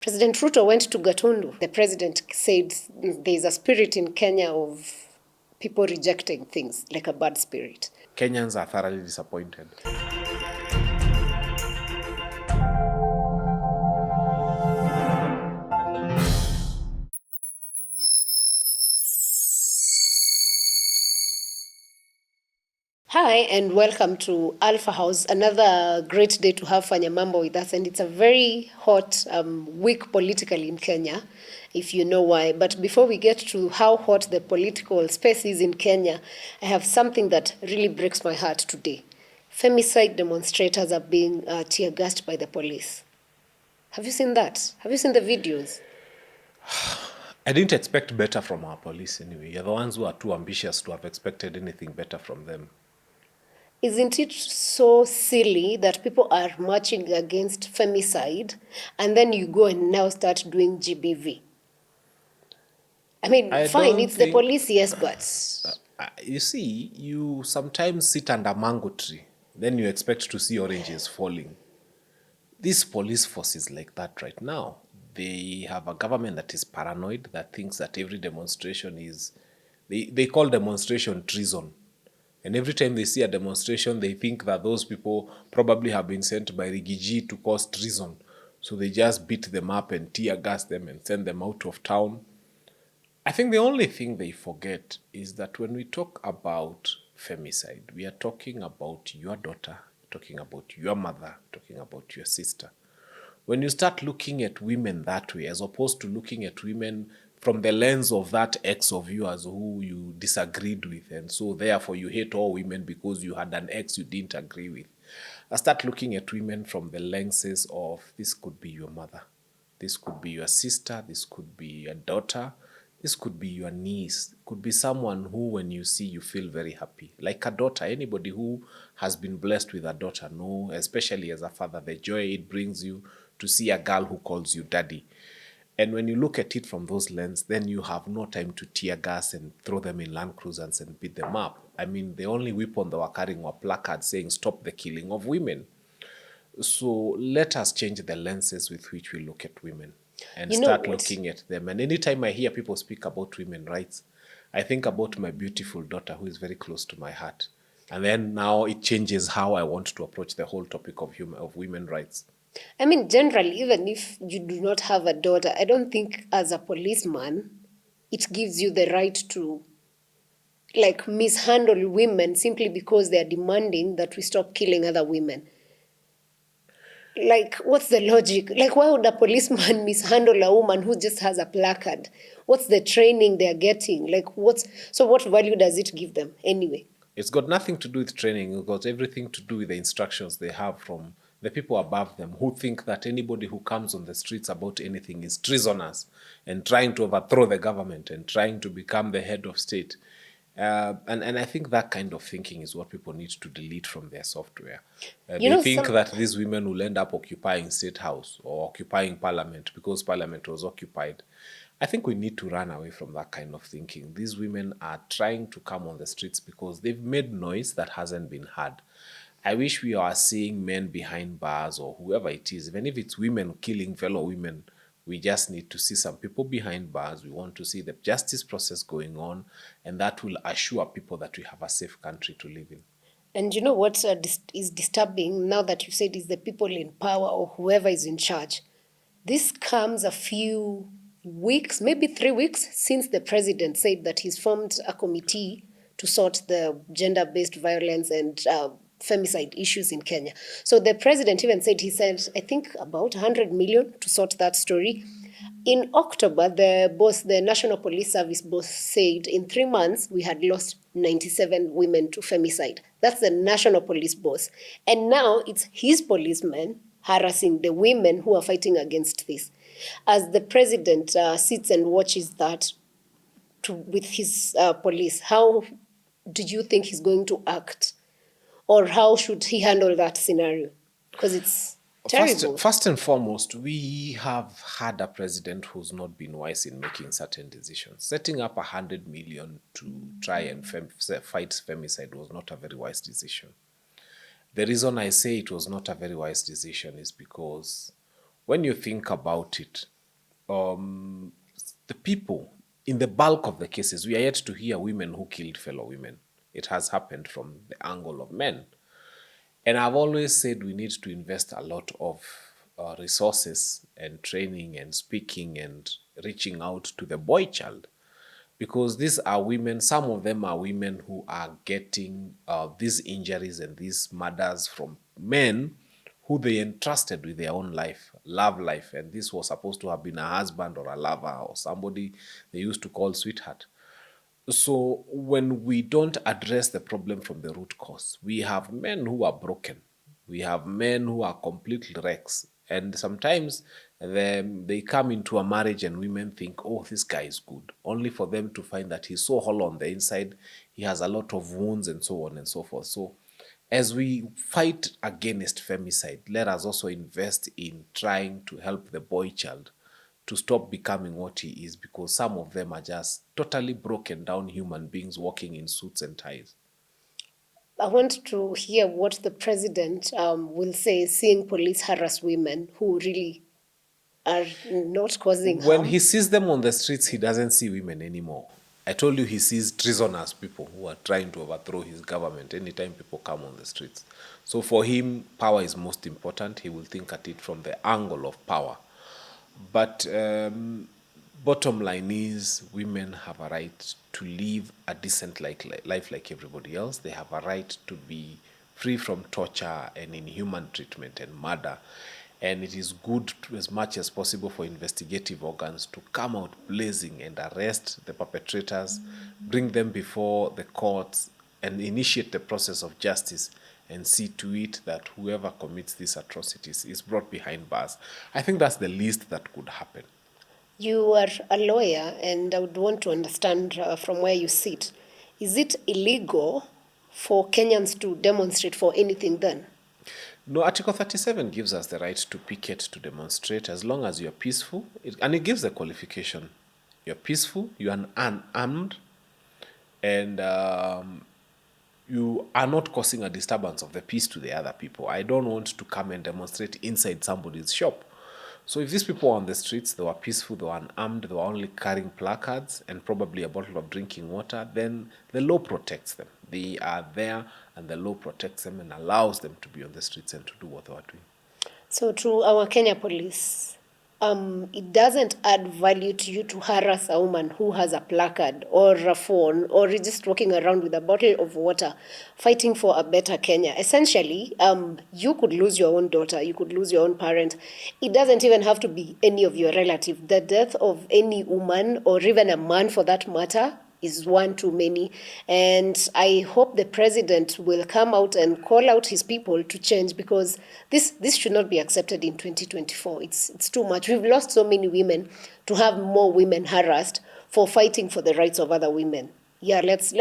President Ruto went to Gatundu. The president said there's a spirit in Kenya of people rejecting things, like a bad spirit. Kenyans are thoroughly disappointed. Hi, and welcome to Alpha House. Another great day to have Fanya Mambo with us, and it's a very hot week politically in Kenya, if you know why. But before we get to how hot the political space is in Kenya, I have something that really breaks my heart today. Femicide demonstrators are being tear gassed by the police. Have you seen that? Have you seen the videos? I didn't expect better from our police anyway. You're the ones who are too ambitious to have expected anything better from them. Isn't it so silly that people are marching against femicide and then you go and now start doing GBV? I mean, I fine, don't it's the think... police, yes, but You see, you sometimes sit under mango tree, then you expect to see oranges falling. This police force is like that right now. They have a government that is paranoid, that thinks that every demonstration is... They call demonstration treason. And every time they see a demonstration, they think that those people probably have been sent by Rigiji to cause treason. So they just beat them up and tear gas them and send them out of town. I think the only thing they forget is that when we talk about femicide, we are talking about your daughter, talking about your mother, talking about your sister. When you start looking at women that way, as opposed to looking at women from the lens of that ex of yours who you disagreed with, and so therefore you hate all women because you had an ex you didn't agree with. I start looking at women from the lenses of, this could be your mother, this could be your sister, this could be your daughter, this could be your niece, could be someone who when you see you feel very happy. Like a daughter, anybody who has been blessed with a daughter, know, especially as a father, the joy it brings you to see a girl who calls you daddy. And when you look at it from those lenses, then you have no time to tear gas and throw them in Land Cruisers and beat them up. I mean, the only weapon they were carrying were placards saying, stop the killing of women. So let us change the lenses with which we look at women and start looking at them. And anytime I hear people speak about women's rights, I think about my beautiful daughter who is very close to my heart. And then now it changes how I want to approach the whole topic of women's rights. I mean, generally, even if you do not have a daughter, I don't think as a policeman, it gives you the right to like mishandle women simply because they are demanding that we stop killing other women. Like, what's the logic? Like, why would a policeman mishandle a woman who just has a placard? What's the training they're getting? Like, what value does it give them anyway? It's got nothing to do with training. It's got everything to do with the instructions they have from the people above them, who think that anybody who comes on the streets about anything is treasonous and trying to overthrow the government and trying to become the head of state. And I think that kind of thinking is what people need to delete from their software. They think that these women will end up occupying State House or occupying Parliament because Parliament was occupied. I think we need to run away from that kind of thinking. These women are trying to come on the streets because they've made noise that hasn't been heard. I wish we are seeing men behind bars or whoever it is, even if it's women killing fellow women. We just need to see some people behind bars. We want to see the justice process going on, and that will assure people that we have a safe country to live in. And you know what is disturbing now that you said is the people in power or whoever is in charge. This comes a few weeks, maybe 3 weeks, since the president said that he's formed a committee to sort the gender-based violence and femicide issues in Kenya. So the president even said, he said, I think about 100 million to sort that story. In October, the National Police Service boss said in 3 months, we had lost 97 women to femicide. That's the National Police boss. And now it's his policemen harassing the women who are fighting against this. As the president sits and watches that with his police, how do you think he's going to act? Or how should he handle that scenario? Because it's terrible. First and foremost, we have had a president who's not been wise in making certain decisions. Setting up 100 million to try and fight femicide was not a very wise decision. The reason I say it was not a very wise decision is because when you think about it, the people, in the bulk of the cases, we are yet to hear women who killed fellow women. It has happened from the angle of men. And I've always said we need to invest a lot of resources and training and speaking and reaching out to the boy child, because these are women, some of them are women who are getting these injuries and these murders from men who they entrusted with their own life, love life. And this was supposed to have been a husband or a lover or somebody they used to call sweetheart. So when we don't address the problem from the root cause, we have men who are broken. We have men who are complete wrecks. And sometimes they come into a marriage and women think, oh, this guy is good, only for them to find that he's so hollow on the inside, he has a lot of wounds and so on and so forth. So as we fight against femicide, let us also invest in trying to help the boy child to stop becoming what he is, because some of them are just totally broken down human beings walking in suits and ties. I want to hear what the president will say, seeing police harass women who really are not causing When harm. he sees them on the streets, he doesn't see women anymore. I told you he sees treasonous people who are trying to overthrow his government anytime people come on the streets. So for him, power is most important. He will think at it from the angle of power. But bottom line is, women have a right to live a decent life like everybody else. They have a right to be free from torture and inhuman treatment and murder. And it is good as much as possible for investigative organs to come out blazing and arrest the perpetrators, bring them before the courts, and initiate the process of justice, and see to it that whoever commits these atrocities is brought behind bars. I think that's the least that could happen. You are a lawyer, and I would want to understand from where you sit. Is it illegal for Kenyans to demonstrate for anything then? No, Article 37 gives us the right to picket, to demonstrate, as long as you're peaceful. And it gives the qualification. You're peaceful, you are unarmed, and you are not causing a disturbance of the peace to the other people. I don't want to come and demonstrate inside somebody's shop. So if these people were on the streets, they were peaceful, they were unarmed, they were only carrying placards and probably a bottle of drinking water, then the law protects them. They are there and the law protects them and allows them to be on the streets and to do what they are doing. So to our Kenya police, it doesn't add value to you to harass a woman who has a placard or a phone or is just walking around with a bottle of water, fighting for a better Kenya. Essentially, you could lose your own daughter, you could lose your own parent. It doesn't even have to be any of your relative. The death of any woman or even a man for that matter is one too many. And I hope the president will come out and call out his people to change, because this should not be accepted in 2024. It's too much. We've lost so many women to have more women harassed for fighting for the rights of other women. Yeah, that's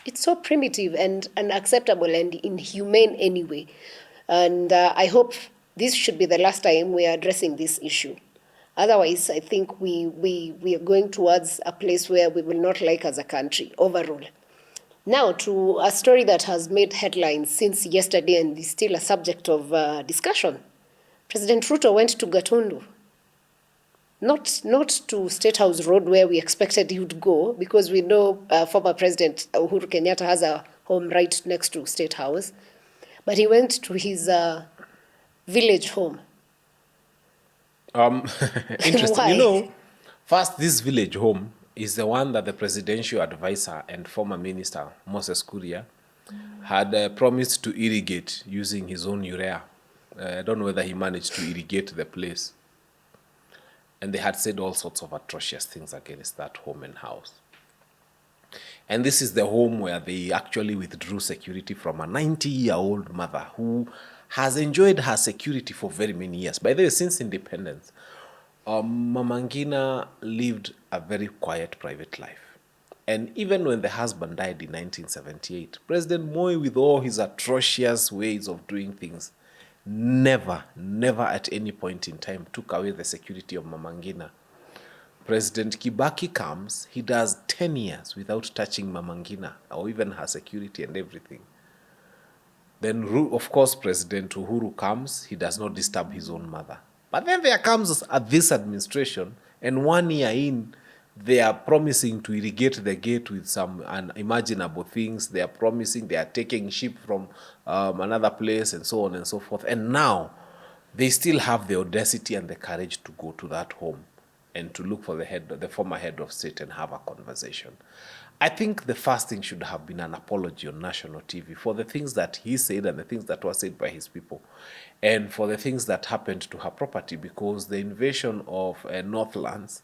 it's so primitive and unacceptable and inhumane anyway. And I hope this should be the last time we are addressing this issue. Otherwise, I think we are going towards a place where we will not like as a country overall. Now, to a story that has made headlines since yesterday and is still a subject of discussion. President Ruto went to Gatundu. Not to State House Road where we expected he would go, because we know former President Uhuru Kenyatta has a home right next to State House. But he went to his village home. Interesting. Why? First, this village home is the one that the presidential advisor and former minister, Moses Kuria, had promised to irrigate using his own urea. I don't know whether he managed to irrigate the place. And they had said all sorts of atrocious things against that home and house. And this is the home where they actually withdrew security from a 90-year-old mother who has enjoyed her security for very many years. By the way, since independence, Mama Ngina lived a very quiet private life. And even when the husband died in 1978, President Moi, with all his atrocious ways of doing things, never at any point in time took away the security of Mama Ngina. President Kibaki comes, he does 10 years without touching Mama Ngina or even her security and everything. Then, of course, President Uhuru comes, he does not disturb his own mother. But then there comes this administration, and 1 year in, they are promising to irrigate the gate with some unimaginable things. They are promising, they are taking sheep from another place, and so on and so forth. And now, they still have the audacity and the courage to go to that home and to look for the former head of state and have a conversation. I think the first thing should have been an apology on national TV for the things that he said and the things that were said by his people, and for the things that happened to her property, because the invasion of Northlands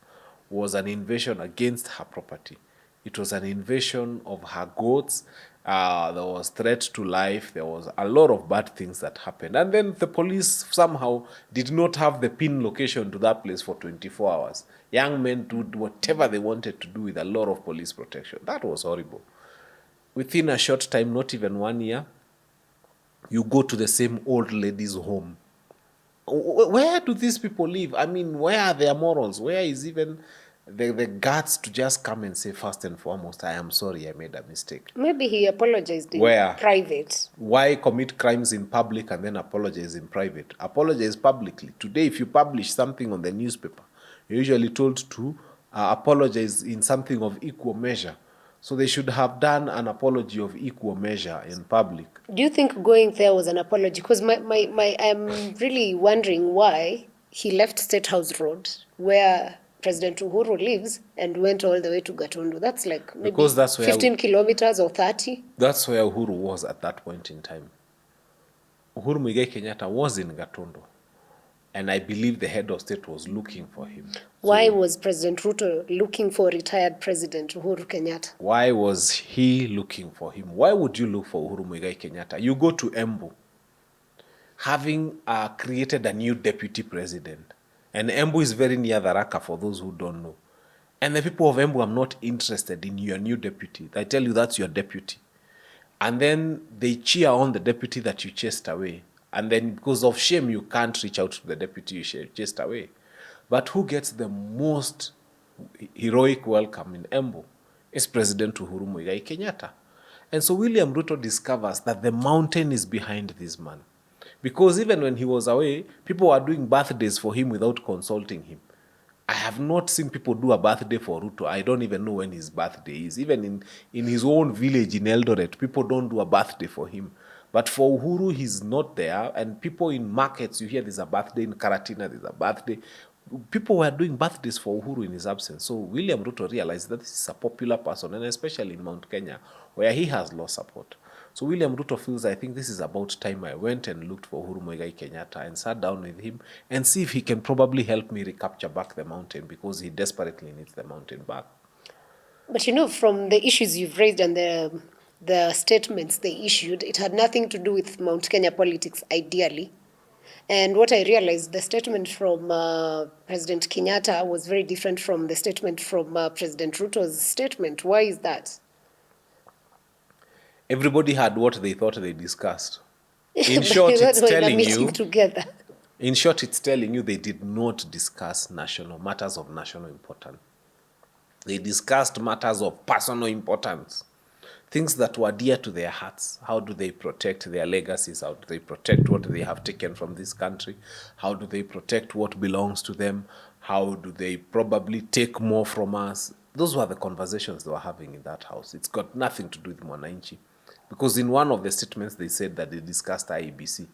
was an invasion against her property. It was an invasion of her goats. There was threat to life. There was a lot of bad things that happened. And then the police somehow did not have the pin location to that place for 24 hours. Young men did whatever they wanted to do with a lot of police protection. That was horrible. Within a short time, not even 1 year, you go to the same old lady's home. Where do these people live? I mean, where are their morals? Where is even the guts to just come and say, first and foremost, I am sorry, I made a mistake? Maybe he apologized in Where? private. Why commit crimes in public and then apologize in private? Apologize publicly. Today, if you publish something on the newspaper, you're usually told to apologize in something of equal measure. So they should have done an apology of equal measure in public. Do you think going there was an apology? Because I'm really wondering why he left State House Road, where President Uhuru lives, and went all the way to Gatundu. That's like maybe Because that's where 15 kilometers or 30. That's where Uhuru was at that point in time. Uhuru Kenyatta was in Gatundu, and I believe the head of state was looking for him. Why was President Ruto looking for retired President Uhuru Kenyatta? Why was he looking for him? Why would you look for Uhuru Kenyatta? You go to Embu, having created a new deputy president. And Embu is very near Tharaka, for those who don't know. And the people of Embu are not interested in your new deputy. They tell you that's your deputy. And then they cheer on the deputy that you chased away. And then because of shame, you can't reach out to the deputy you chased away. But who gets the most heroic welcome in Embu is President Uhuru Kenyatta. And so William Ruto discovers that the mountain is behind this man. Because even when he was away, people were doing birthdays for him without consulting him. I have not seen people do a birthday for Ruto. I don't even know when his birthday is. Even in his own village in Eldoret, people don't do a birthday for him. But for Uhuru, he's not there. And people in markets, you hear there's a birthday in Karatina, there's a birthday. People were doing birthdays for Uhuru in his absence. So William Ruto realized that this is a popular person, and especially in Mount Kenya, where he has lost support. So William Ruto feels, I think this is about time I went and looked for Uhuru Kenyatta and sat down with him and see if he can probably help me recapture back the mountain, because he desperately needs the mountain back. But from the issues you've raised and the statements they issued, it had nothing to do with Mount Kenya politics, ideally. And what I realized, the statement from President Kenyatta was very different from the statement from President Ruto's statement. Why is that? Everybody had what they thought they discussed. In short, it's telling you. Together. In short, it's telling you they did not discuss matters of national importance. They discussed matters of personal importance, things that were dear to their hearts. How do they protect their legacies? How do they protect what they have taken from this country? How do they protect what belongs to them? How do they probably take more from us? Those were the conversations they were having in that house. It's got nothing to do with Mwananchi. Because in one of the statements, they said that they discussed IEBC.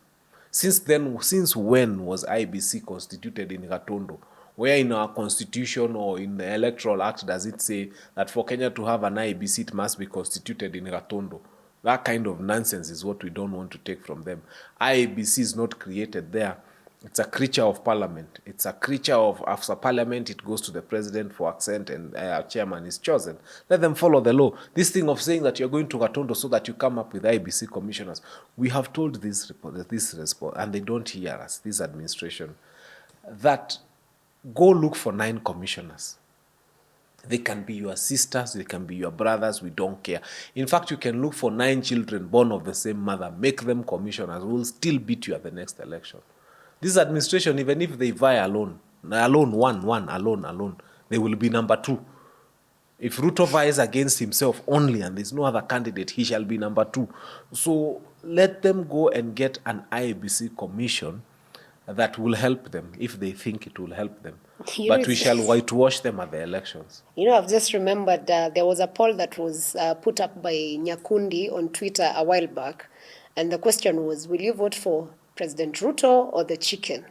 Since when was IEBC constituted in Gatundu? Where in our constitution or in the Electoral Act does it say that for Kenya to have an IEBC, it must be constituted in Gatundu? That kind of nonsense is what we don't want to take from them. IEBC is not created there. It's a creature of parliament. It's a creature of, after parliament, it goes to the president for assent, and a chairman is chosen. Let them follow the law. This thing of saying that you're going to Gatundu so that you come up with IBC commissioners, we have told this response, and they don't hear us, this administration, that go look for 9 commissioners. They can be your sisters, they can be your brothers, we don't care. In fact, you can look for 9 children born of the same mother, make them commissioners, we'll still beat you at the next election. This administration, even if they vie alone, they will be number 2. If Ruto vies against himself only and there's no other candidate, he shall be number 2. So let them go and get an IEBC commission that will help them if they think it will help them. Here But we is- shall whitewash them at the elections. You know, I've just remembered there was a poll that was put up by Nyakundi on Twitter a while back, and the question was, will you vote for President Ruto or the chicken?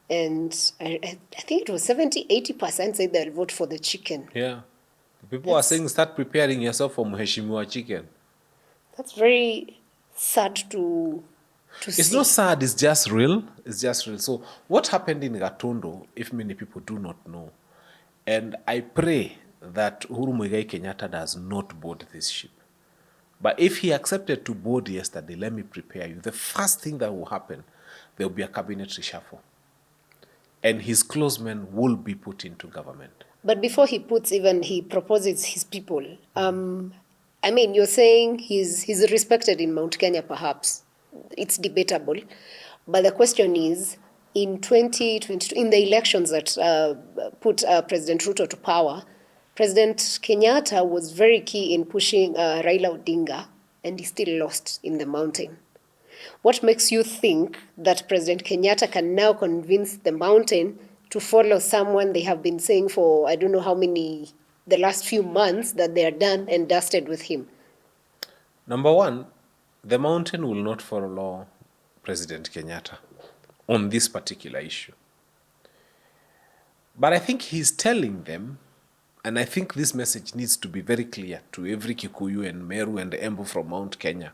And I think it was 70-80% said they'll vote for the chicken. Yeah. People are saying start preparing yourself for Mheshimiwa chicken. That's very sad to It's see. not sad, it's just real. It's just real. So what happened in Gatundu, if many people do not know, and I pray that Uhuru Kenyatta does not board this ship. But if he accepted to board yesterday, let me prepare you. The first thing that will happen, there will be a cabinet reshuffle. And his close men will be put into government. But before he proposes his people, I mean, you're saying he's respected in Mount Kenya, perhaps. It's debatable. But the question is, in 2022, in the elections that put President Ruto to power, President Kenyatta was very key in pushing Raila Odinga, and he still lost in the mountain. What makes you think that President Kenyatta can now convince the mountain to follow someone they have been saying for I don't know how many, the last few months, that they are done and dusted with him? Number one, the mountain will not follow President Kenyatta on this particular issue. But I think he's telling them, and I think this message needs to be very clear to every Kikuyu and Meru and Embu from Mount Kenya,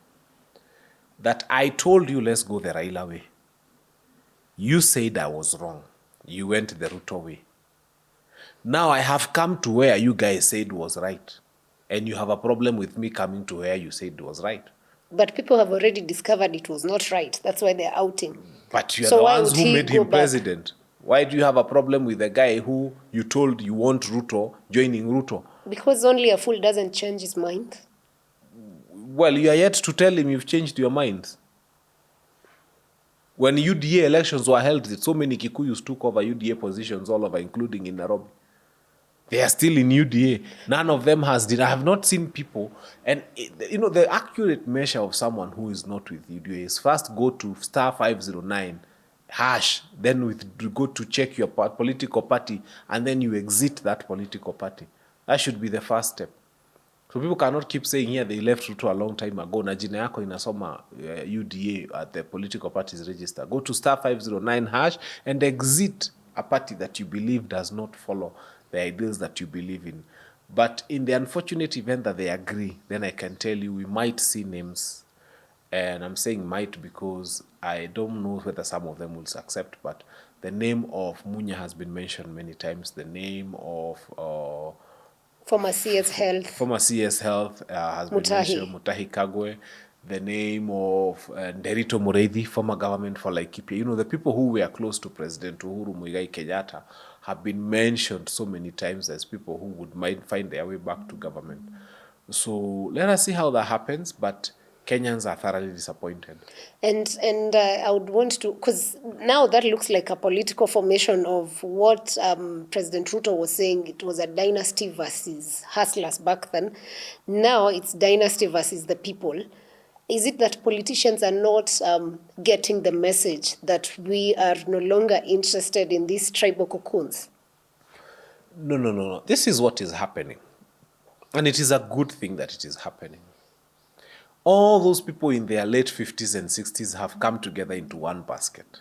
that I told you let's go the Raila way. You said I was wrong. You went the Ruto way. Now I have come to where you guys said was right. And you have a problem with me coming to where you said was right. But people have already discovered it was not right. That's why they're outing. But you're So the why ones would who he made go him back? president. Why do you have a problem with the guy who you told you want Ruto joining Ruto? Because only a fool doesn't change his mind. Well, you are yet to tell him you've changed your mind. When UDA elections were held, so many Kikuyus took over UDA positions all over, including in Nairobi. They are still in UDA. None of them has did. I have not seen people. And, the accurate measure of someone who is not with UDA is first go to *509#, then go to check your political party, and then you exit that political party. That should be the first step. So people cannot keep saying here they left Ruto a long time ago. Na jina yako inasoma UDA at the political parties register. Go to *509# and exit a party that you believe does not follow the ideals that you believe in. But in the unfortunate event that they agree, then I can tell you we might see names. And I'm saying might because I don't know whether some of them will accept, but the name of Munya has been mentioned many times. The name of Former CS Health. Former CS Health has been mentioned, Mutahi Kagwe, the name of Nderito Mureithi, former government for Laikipia. The people who were close to President Uhuru Kenyatta have been mentioned so many times as people who might find their way back to government. So let us see how that happens, but Kenyans are thoroughly disappointed. And I would want to, because now that looks like a political formation of what President Ruto was saying. It was a dynasty versus hustlers back then. Now it's dynasty versus the people. Is it that politicians are not getting the message that we are no longer interested in these tribal cocoons? No. This is what is happening. And it is a good thing that it is happening. All those people in their late 50s and 60s have come together into one basket.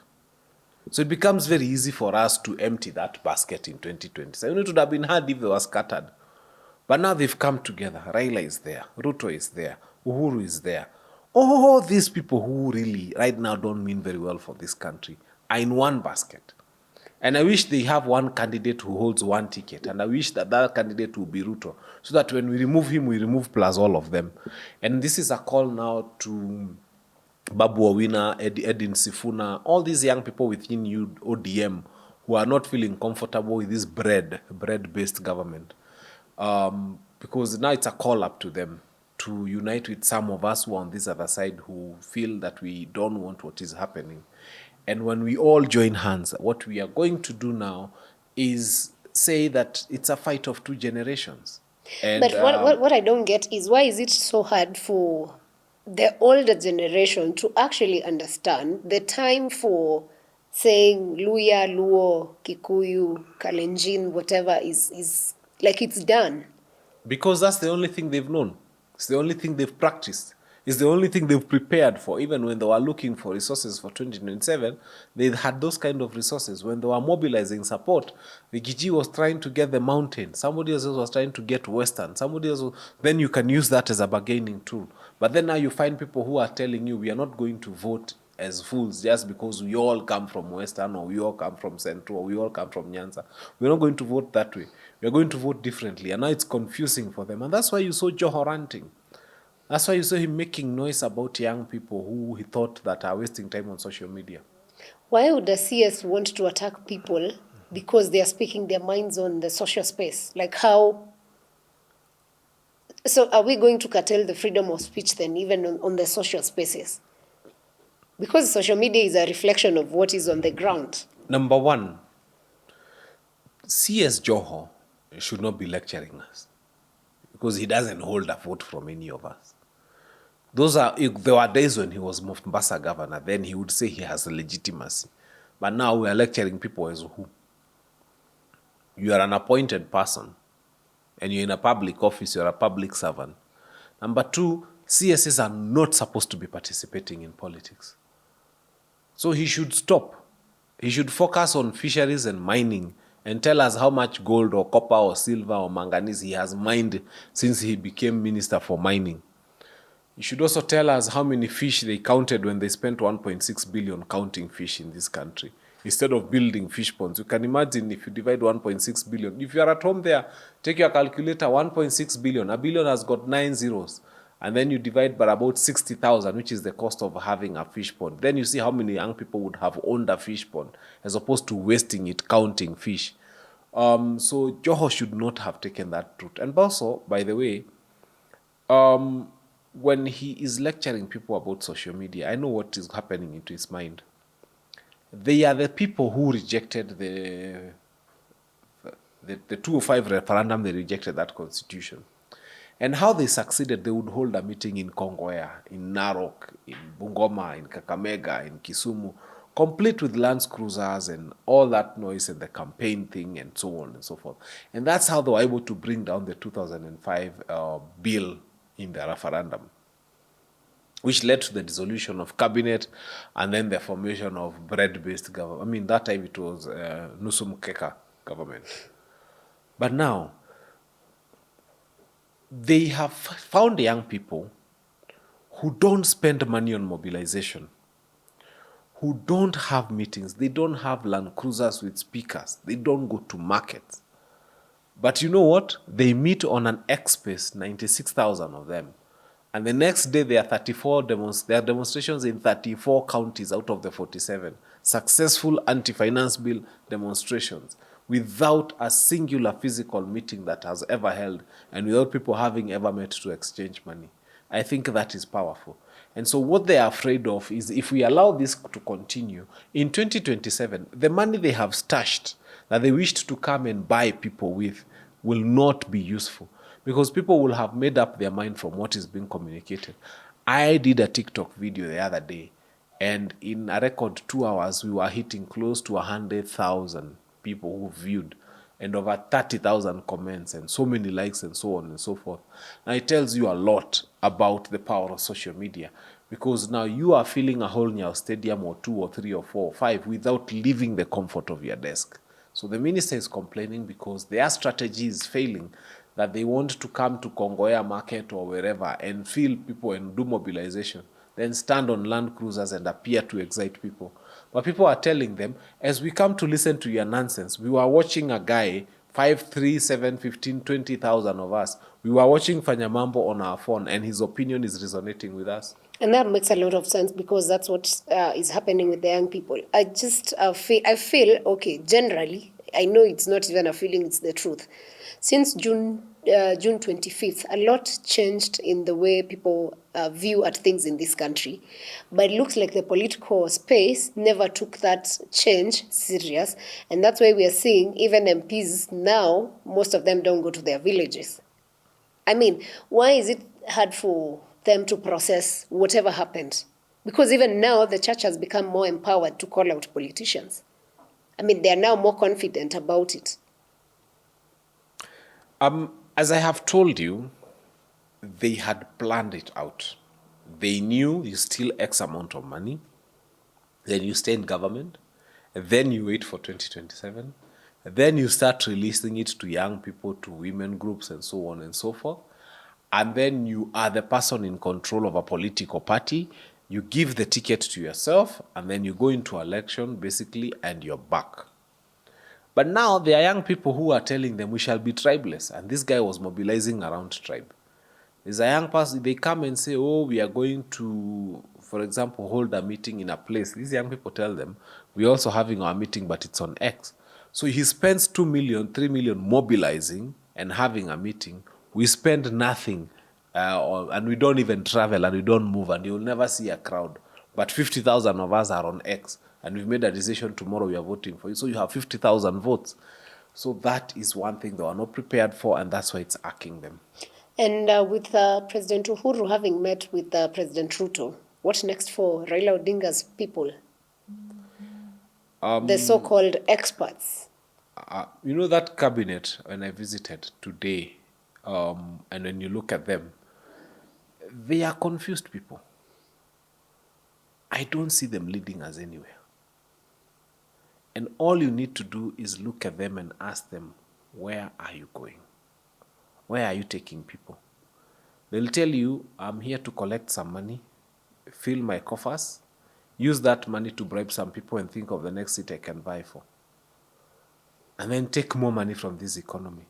So it becomes very easy for us to empty that basket in 2027. It would have been hard if they were scattered. But now they've come together. Raila is there. Ruto is there. Uhuru is there. All these people who really right now don't mean very well for this country are in one basket. And I wish they have one candidate who holds one ticket. And I wish that candidate will be Ruto. So that when we remove him, we remove plus all of them. And this is a call now to Babu Owina, Edin Sifuna, all these young people within ODM who are not feeling comfortable with this bread-based government. Because now it's a call up to them to unite with some of us who are on this other side who feel that we don't want what is happening. And when we all join hands, what we are going to do now is say that it's a fight of two generations. And, but what I don't get is, why is it so hard for the older generation to actually understand the time for saying Luya, Luo, Kikuyu, Kalenjin, whatever is like it's done. Because that's the only thing they've known. It's the only thing they've practiced. It's the only thing they've prepared for. Even when they were looking for resources for 2027, they had those kind of resources. When they were mobilizing support, the Gigi was trying to get the mountain. Somebody else was trying to get Western. Somebody else was, then you can use that as a bargaining tool. But then now you find people who are telling you, we are not going to vote as fools just because we all come from Western or we all come from Central or we all come from Nyanza. We're not going to vote that way. We're going to vote differently. And now it's confusing for them. And that's why you saw Joho ranting. That's why you saw him making noise about young people who he thought that are wasting time on social media. Why would the CS want to attack people because they are speaking their minds on the social space? Like how? So are we going to curtail the freedom of speech then, even on the social spaces? Because social media is a reflection of what is on the ground. Number one, CS Joho should not be lecturing us because he doesn't hold a vote from any of us. There were days when he was Mombasa governor, then he would say he has a legitimacy. But now we are lecturing people as who? You are an appointed person and you're in a public office, you're a public servant. Number two, CSs are not supposed to be participating in politics. So he should stop. He should focus on fisheries and mining and tell us how much gold or copper or silver or manganese he has mined since he became minister for mining. He should also tell us how many fish they counted when they spent 1.6 billion counting fish in this country instead of building fish ponds. You can imagine if you divide 1.6 billion. If you are at home there, take your calculator, 1.6 billion. A billion has got 9 zeros. And then you divide by about 60,000, which is the cost of having a fish pond. Then you see how many young people would have owned a fish pond as opposed to wasting it counting fish. So Joho should not have taken that route. And also, by the way, when he is lecturing people about social media, I know what is happening into his mind. They are the people who rejected the 205 referendum. They rejected that constitution. And how they succeeded, they would hold a meeting in Kongowea, in Narok, in Bungoma, in Kakamega, in Kisumu, complete with Land Cruisers and all that noise and the campaign thing and so on and so forth. And that's how they were able to bring down the 2005 bill in the referendum, which led to the dissolution of cabinet and then the formation of bread-based government. I mean, that time it was Nusum Keka government. But now, they have found young people who don't spend money on mobilization, who don't have meetings, they don't have Land Cruisers with speakers, they don't go to markets. But you know what? They meet on an X space, 96,000 of them. And the next day, there are demonstrations in 34 counties out of the 47. Successful anti-finance bill demonstrations without a singular physical meeting that has ever held and without people having ever met to exchange money. I think that is powerful. And so what they are afraid of is if we allow this to continue, in 2027, the money they have stashed that they wished to come and buy people with will not be useful because people will have made up their mind from what is being communicated. I did a TikTok video the other day, and in a record 2 hours, we were hitting close to 100,000 people who viewed and over 30,000 comments and so many likes and so on and so forth. Now, it tells you a lot about the power of social media because now you are filling a whole Nyao stadium or 2 or 3 or 4 or 5 without leaving the comfort of your desk. So the minister is complaining because their strategy is failing, that they want to come to Kongowea market or wherever and feel people and do mobilization, then stand on Land Cruisers and appear to excite people. But people are telling them, as we come to listen to your nonsense, we were watching a guy, 5, 3, 7, 15, 20,000 of us. We were watching Fanyamambo on our phone and his opinion is resonating with us. And that makes a lot of sense because that's what is happening with the young people. I just feel, okay, generally, I know it's not even a feeling, it's the truth. Since June 25th, a lot changed in the way people view at things in this country. But it looks like the political space never took that change serious. And that's why we are seeing even MPs now, most of them don't go to their villages. I mean, why is it hard for them to process whatever happened? Because even now, the church has become more empowered to call out politicians. I mean, they are now more confident about it. As I have told you, they had planned it out. They knew you steal X amount of money, then you stay in government, then you wait for 2027, then you start releasing it to young people, to women groups, and so on and so forth. And then you are the person in control of a political party. You give the ticket to yourself, and then you go into election, basically, and you're back. But now there are young people who are telling them we shall be tribeless. And this guy was mobilizing around tribe. There's a young person, they come and say, oh, we are going to, for example, hold a meeting in a place. These young people tell them, we're also having our meeting, but it's on X. So he spends 2 million, 3 million mobilizing and having a meeting. We spend nothing, and we don't even travel, and we don't move, and you'll never see a crowd. But 50,000 of us are on X, and we've made a decision tomorrow we are voting for you. So you have 50,000 votes. So that is one thing they were not prepared for, and that's why it's irking them. And with President Uhuru having met with President Ruto, what next for Raila Odinga's people? The so-called experts. You know that cabinet, when I visited today, and when you look at them, they are confused people. I don't see them leading us anywhere. And all you need to do is look at them and ask them, where are you going? Where are you taking people? They'll tell you, I'm here to collect some money, fill my coffers, use that money to bribe some people and think of the next seat I can buy for. And then take more money from this economy.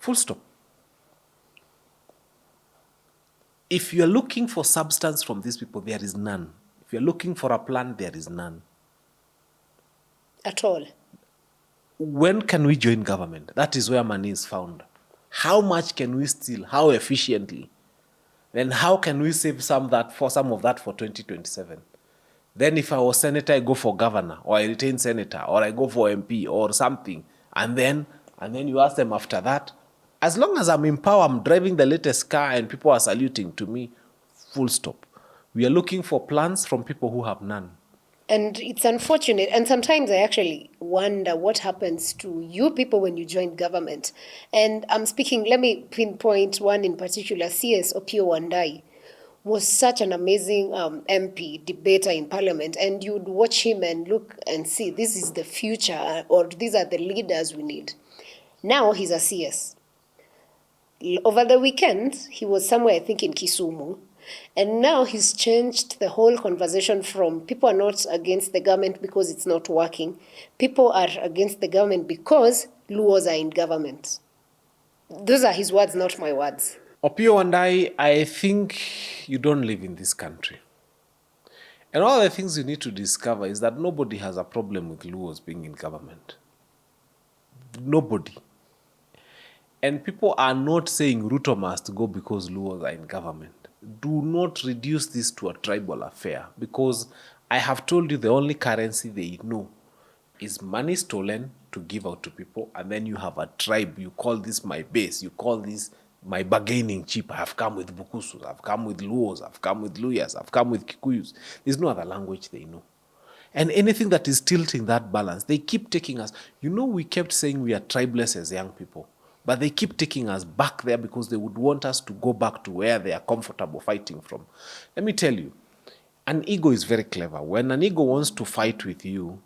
Full stop. If you're looking for substance from these people, there is none. If you're looking for a plan, there is none. At all. When can we join government? That is where money is found. How much can we steal? How efficiently? Then how can we save some of that for 2027? Then if I was senator, I go for governor, or I retain senator, or I go for MP, or something. And then you ask them after that. As long as I'm in power, I'm driving the latest car and people are saluting to me, full stop. We are looking for plans from people who have none. And it's unfortunate. And sometimes I actually wonder what happens to you people when you join government. And I'm speaking, let me pinpoint one in particular, CS Opiyo Wandayi was such an amazing MP, debater in parliament. And you'd watch him and look and see, this is the future, or these are the leaders we need. Now he's a CS. Over the weekend, he was somewhere, I think, in Kisumu. And now he's changed the whole conversation from people are not against the government because it's not working. People are against the government because Luos are in government. Those are his words, not my words. Opiyo Wandayi, I think you don't live in this country. And all the things you need to discover is that nobody has a problem with Luos being in government. Nobody. And people are not saying Ruto must go because Luos are in government. Do not reduce this to a tribal affair, because I have told you the only currency they know is money stolen to give out to people, and then you have a tribe. You call this my base. You call this my bargaining chip. I have come with Bukusus. I've come with Luos. I've come with Luyas. I've come with Kikuyus. There's no other language they know. And anything that is tilting that balance, they keep taking us. You know, we kept saying we are tribeless as young people. But they keep taking us back there because they would want us to go back to where they are comfortable fighting from. Let me tell you, an ego is very clever. When an ego wants to fight with you,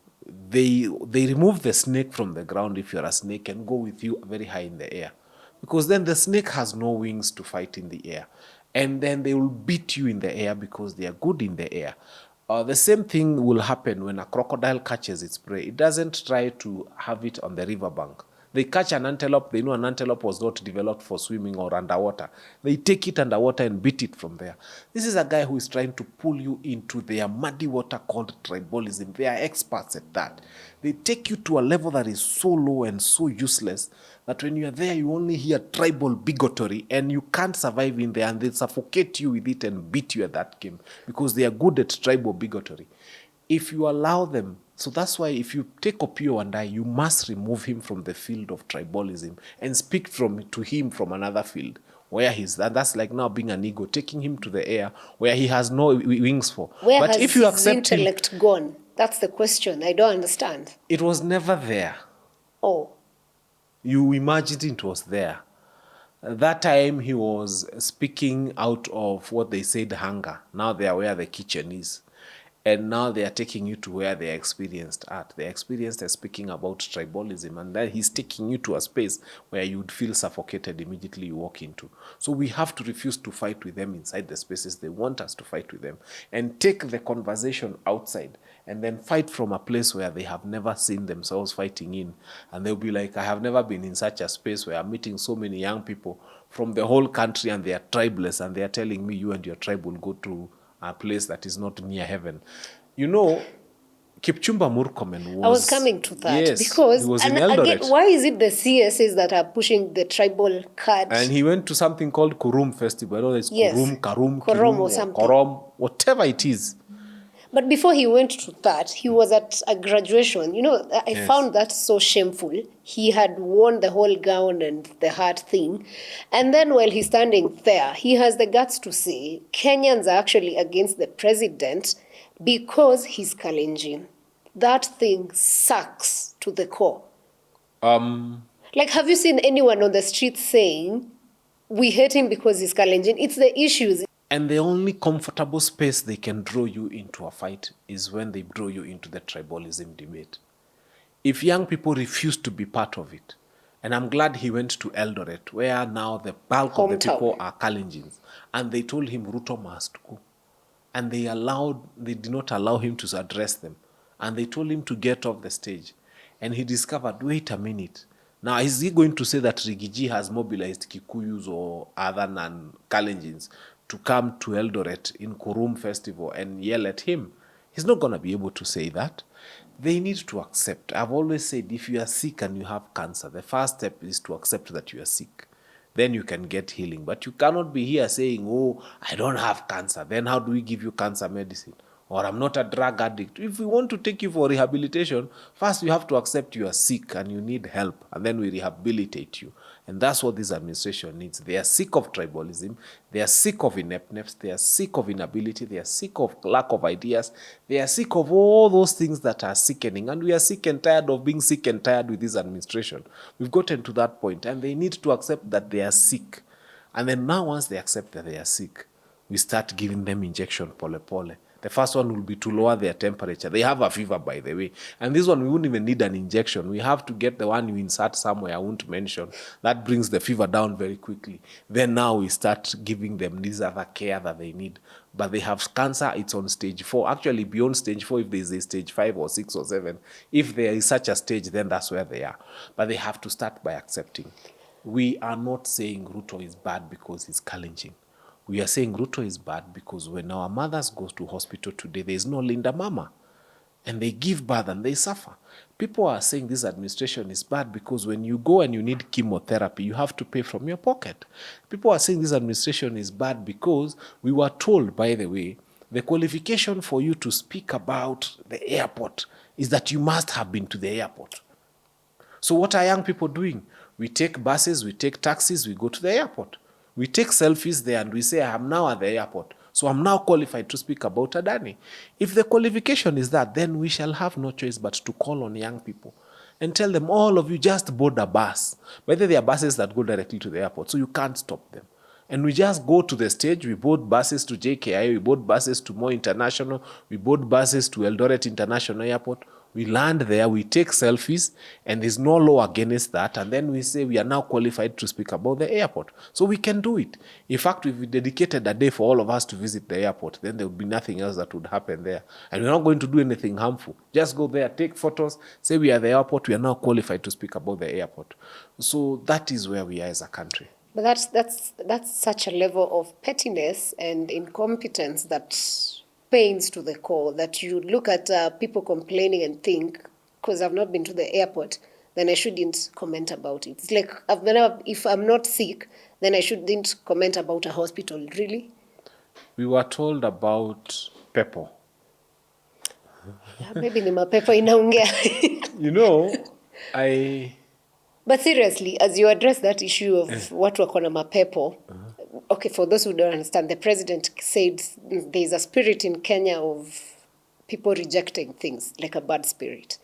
they remove the snake from the ground if you're a snake and go with you very high in the air. Because then the snake has no wings to fight in the air. And then they will beat you in the air because they are good in the air. The same thing will happen when a crocodile catches its prey. It doesn't try to have it on the riverbank. They catch an antelope, they know an antelope was not developed for swimming or underwater. They take it underwater and beat it from there. This is a guy who is trying to pull you into their muddy water called tribalism. They are experts at that. They take you to a level that is so low and so useless that when you are there, you only hear tribal bigotry and you can't survive in there, and they suffocate you with it and beat you at that game because they are good at tribal bigotry. If you allow them, so that's why if you take Opiyo Wandayi, you must remove him from the field of tribalism and speak to him from another field. where that's like now being an ego, taking him to the air where he has no wings for. Where But has if you his accept him, intellect gone? That's the question. I don't understand. it was never there. Oh, You imagined it was there. That time he was speaking out of what they said hunger. Now they are where the kitchen is. And now they are taking you to where they are experienced at. They are experienced as speaking about tribalism, and then he's taking you to a space where you would feel suffocated immediately you walk into. So we have to refuse to fight with them inside the spaces they want us to fight with them, and take the conversation outside, and then fight from a place where they have never seen themselves fighting in. And they'll be like, I have never been in such a space where I'm meeting so many young people from the whole country, and they are tribeless, and they are telling me you and your tribe will go to a place that is not near heaven. You know, Kipchumba Murkomen was... I was coming to that. Yes, because, he was in and again, Eldoret. why is it the CSAs that are pushing the tribal card? And he went to something called Kurum Festival. I don't know, it's Yes. Kurum, Karum, Korom Kirum, or or something. Korom, whatever it is. But before he went to that, he was at a graduation. You know, I Yes. found that so shameful. He had worn the whole gown and the hat thing. And then while he's standing there, he has the guts to say Kenyans are actually against the president because he's Kalenjin. That thing sucks to the core. Like, have you seen anyone on the street saying, we hate him because he's Kalenjin? It's the issues. And the only comfortable space they can draw you into a fight is when they draw you into the tribalism debate. If young people refuse to be part of it, and I'm glad he went to Eldoret, where now the bulk of the Hometown. people are Kalenjins, and they told him Ruto must go. And they did not allow him to address them. And they told him to get off the stage. And he discovered, wait a minute. Now, is he going to say that Rigiji has mobilized Kikuyus or other non-Kalenjins to come to Eldoret in Kurum Festival and yell at him? He's not going to be able to say that. They need to accept. I've always said, if you are sick and you have cancer, the first step is to accept that you are sick. Then you can get healing. But you cannot be here saying, oh, I don't have cancer. Then how do we give you cancer medicine? Or I'm not a drug addict. If we want to take you for rehabilitation, first you have to accept you are sick and you need help, and then we rehabilitate you. And that's what this administration needs. They are sick of tribalism. They are sick of ineptness. They are sick of inability. They are sick of lack of ideas. They are sick of all those things that are sickening. And we are sick and tired of being sick and tired with this administration. We've gotten to that point, and they need to accept that they are sick. And then now once they accept that they are sick, we start giving them injection pole pole. The first one will be to lower their temperature. They have a fever, by the way. And this one, we wouldn't even need an injection. We have to get the one you insert somewhere I won't mention. That brings the fever down very quickly. Then now we start giving them this other care that they need. But they have cancer, it's on stage 4. Actually, beyond stage 4, if there is a stage 5 or 6 or 7, if there is such a stage, then that's where they are. But they have to start by accepting. We are not saying Ruto is bad because he's Kalenjin. We are saying Ruto is bad because when our mothers go to hospital today, there is no Linda Mama. And they give birth and they suffer. People are saying this administration is bad because when you go and you need chemotherapy, you have to pay from your pocket. People are saying this administration is bad because we were told, by the way, the qualification for you to speak about the airport is that you must have been to the airport. So what are young people doing? We take buses, we take taxis, we go to the airport. We take selfies there and we say, I'm now at the airport, so I'm now qualified to speak about Adani. If the qualification is that, then we shall have no choice but to call on young people and tell them, all of you just board a bus. Whether there are buses that go directly to the airport, so you can't stop them. And we just go to the stage, we board buses to JKI, we board buses to Moi International, we board buses to Eldoret International Airport. We land there, we take selfies, and there's no law against that. And then we say we are now qualified to speak about the airport. So we can do it. In fact, if we dedicated a day for all of us to visit the airport, then there would be nothing else that would happen there. And we're not going to do anything harmful. Just go there, take photos, say we are at the airport, we are now qualified to speak about the airport. So that is where we are as a country. But that's such a level of pettiness and incompetence that pains to the core, that you look at people complaining and think, because I've not been to the airport, then I shouldn't comment about it. It's like, if I'm not sick, then I shouldn't comment about a hospital. Really? We were told about Pepo. Maybe ni mapepo inaongea. You know, I But seriously, as you address that issue of what wako na mapepo, okay, for those who don't understand, the president said there's a spirit in Kenya of people rejecting things, like a bad spirit.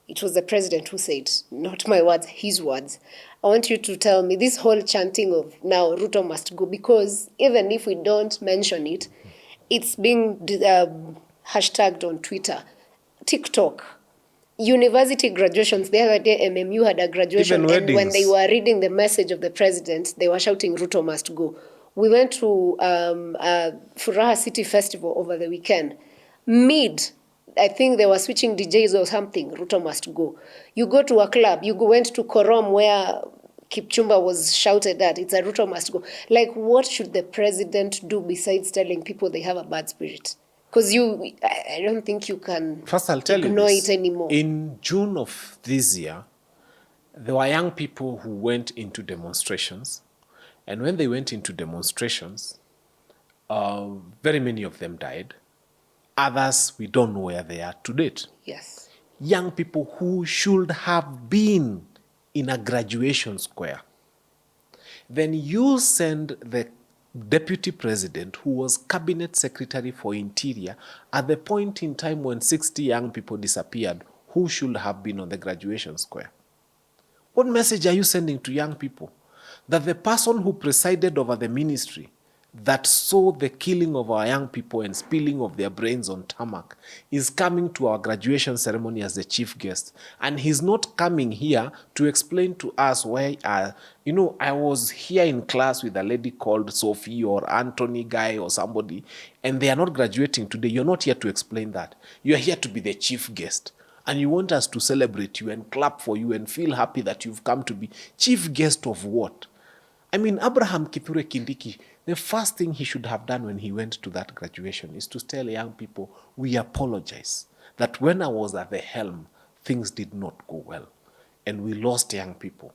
It was the president who said, not my words, his words. I want you to tell me this whole chanting of now Ruto must go, because even if we don't mention it, it's being hashtagged on Twitter, TikTok, university graduations. The other day, MMU had a graduation, Even and when they weddings. were reading the message of the president, they were shouting, Ruto must go. We went to Furaha City Festival over the weekend. I think they were switching DJs or something, Ruto must go. You go to a club, went to Korom where Kipchumba was shouted at, it's a Ruto must go. Like, what should the president do besides telling people they have a bad spirit? Because I don't think you can First, I'll tell you ignore this. it anymore. In June of this year, there were young people who went into demonstrations. And when they went into demonstrations, very many of them died. Others, we don't know where they are to date. Yes. Young people who should have been in a graduation square. Then you send the deputy president, who was cabinet secretary for interior, at the point in time when 60 young people disappeared, who should have been on the graduation square. What message are you sending to young people? That the person who presided over the ministry that saw the killing of our young people and spilling of their brains on tarmac is coming to our graduation ceremony as the chief guest. And he's not coming here to explain to us why, I was here in class with a lady called Sophie or Anthony Guy or somebody, and they are not graduating today. You're not here to explain that. You're here to be the chief guest. And you want us to celebrate you and clap for you and feel happy that you've come to be chief guest of what? I mean, Abraham Kithure Kindiki, the first thing he should have done when he went to that graduation is to tell young people, we apologize that when I was at the helm, things did not go well. And we lost young people.